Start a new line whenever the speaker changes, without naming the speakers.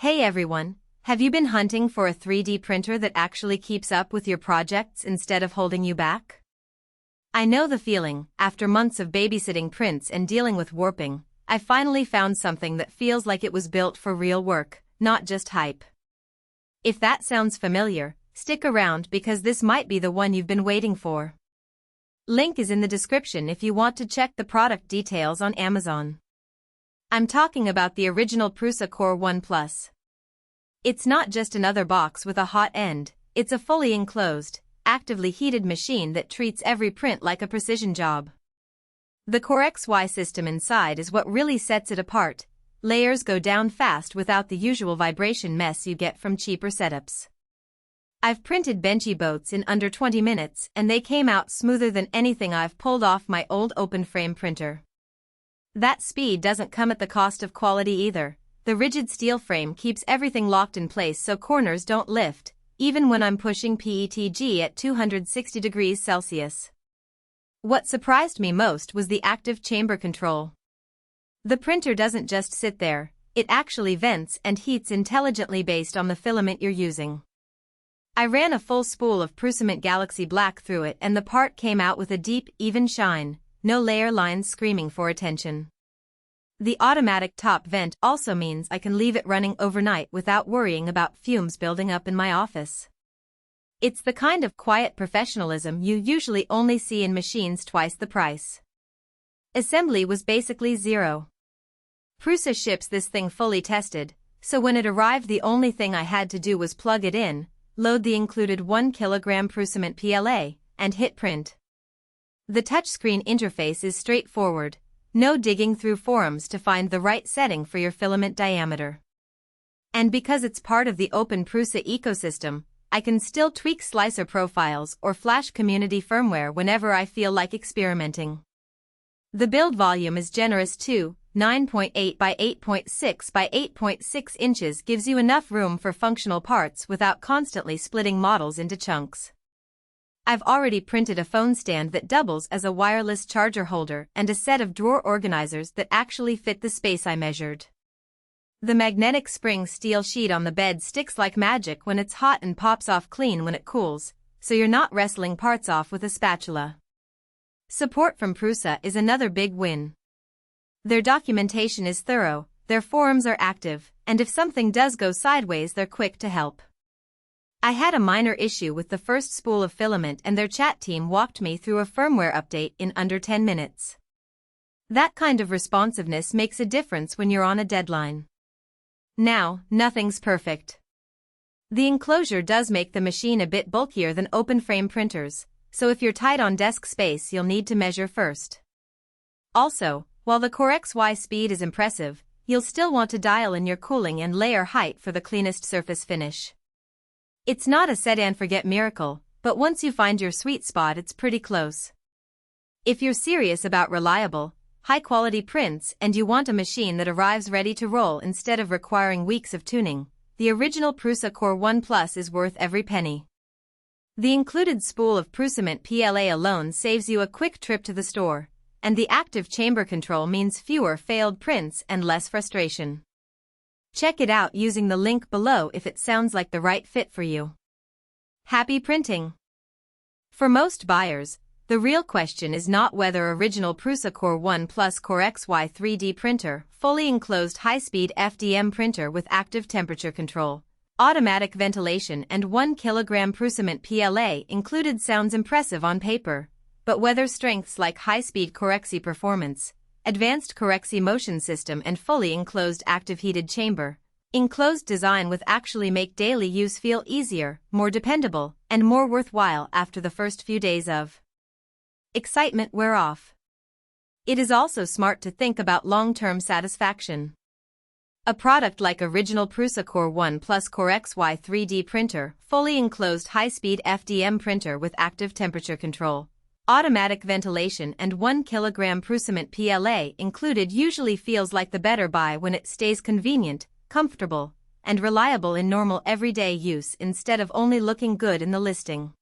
Hey everyone, have you been hunting for a 3D printer that actually keeps up with your projects instead of holding you back? I know the feeling. After months of babysitting prints and dealing with warping, I finally found something that feels like it was built for real work, not just hype. If that sounds familiar, stick around because this might be the one you've been waiting for. Link is in the description if you want to check the product details on Amazon. I'm talking about the original Prusa CORE One Plus. It's not just another box with a hot end, it's a fully enclosed, actively heated machine that treats every print like a precision job. The CoreXY system inside is what really sets it apart. Layers go down fast without the usual vibration mess you get from cheaper setups. I've printed benchy boats in under 20 minutes and they came out smoother than anything I've pulled off my old open frame printer. That speed doesn't come at the cost of quality either. The rigid steel frame keeps everything locked in place so corners don't lift, even when I'm pushing PETG at 260 degrees Celsius. What surprised me most was the active chamber control. The printer doesn't just sit there, it actually vents and heats intelligently based on the filament you're using. I ran a full spool of Prusament Galaxy Black through it and the part came out with a deep, even shine, no layer lines screaming for attention. The automatic top vent also means I can leave it running overnight without worrying about fumes building up in my office. It's the kind of quiet professionalism you usually only see in machines twice the price. Assembly was basically zero. Prusa ships this thing fully tested, so when it arrived the only thing I had to do was plug it in, load the included 1 kilogram Prusament PLA, and hit print. The touchscreen interface is straightforward. No digging through forums to find the right setting for your filament diameter. And because it's part of the open Prusa ecosystem, I can still tweak slicer profiles or flash community firmware whenever I feel like experimenting. The build volume is generous too. 9.8 by 8.6 by 8.6 inches gives you enough room for functional parts without constantly splitting models into chunks. I've already printed a phone stand that doubles as a wireless charger holder and a set of drawer organizers that actually fit the space I measured. The magnetic spring steel sheet on the bed sticks like magic when it's hot and pops off clean when it cools, so you're not wrestling parts off with a spatula. Support from Prusa is another big win. Their documentation is thorough, their forums are active, and if something does go sideways they're quick to help. I had a minor issue with the first spool of filament and their chat team walked me through a firmware update in under 10 minutes. That kind of responsiveness makes a difference when you're on a deadline. Now, nothing's perfect. The enclosure does make the machine a bit bulkier than open frame printers, so if you're tight on desk space you'll need to measure first. Also, while the CoreXY speed is impressive, you'll still want to dial in your cooling and layer height for the cleanest surface finish. It's not a set-and-forget miracle, but once you find your sweet spot it's pretty close. If you're serious about reliable, high-quality prints and you want a machine that arrives ready to roll instead of requiring weeks of tuning, the original Prusa CORE One Plus is worth every penny. The included spool of Prusament PLA alone saves you a quick trip to the store, and the active chamber control means fewer failed prints and less frustration. Check it out using the link below if it sounds like the right fit for you. Happy printing! For most buyers, the real question is not whether original Prusa CORE One Plus CoreXY 3D printer, fully enclosed high-speed FDM printer with active temperature control, automatic ventilation and 1 kilogram Prusament PLA included sounds impressive on paper, but whether strengths like high-speed CoreXY performance, advanced CoreXY motion system and fully enclosed active heated chamber, enclosed design with actually make daily use feel easier, more dependable, and more worthwhile after the first few days of excitement wear off. It is also smart to think about long-term satisfaction. A product like original Prusa CORE One Plus CoreXY 3D printer, fully enclosed high-speed FDM printer with active temperature control, automatic ventilation and 1 kilogram Prusament PLA included usually feels like the better buy when it stays convenient, comfortable, and reliable in normal everyday use instead of only looking good in the listing.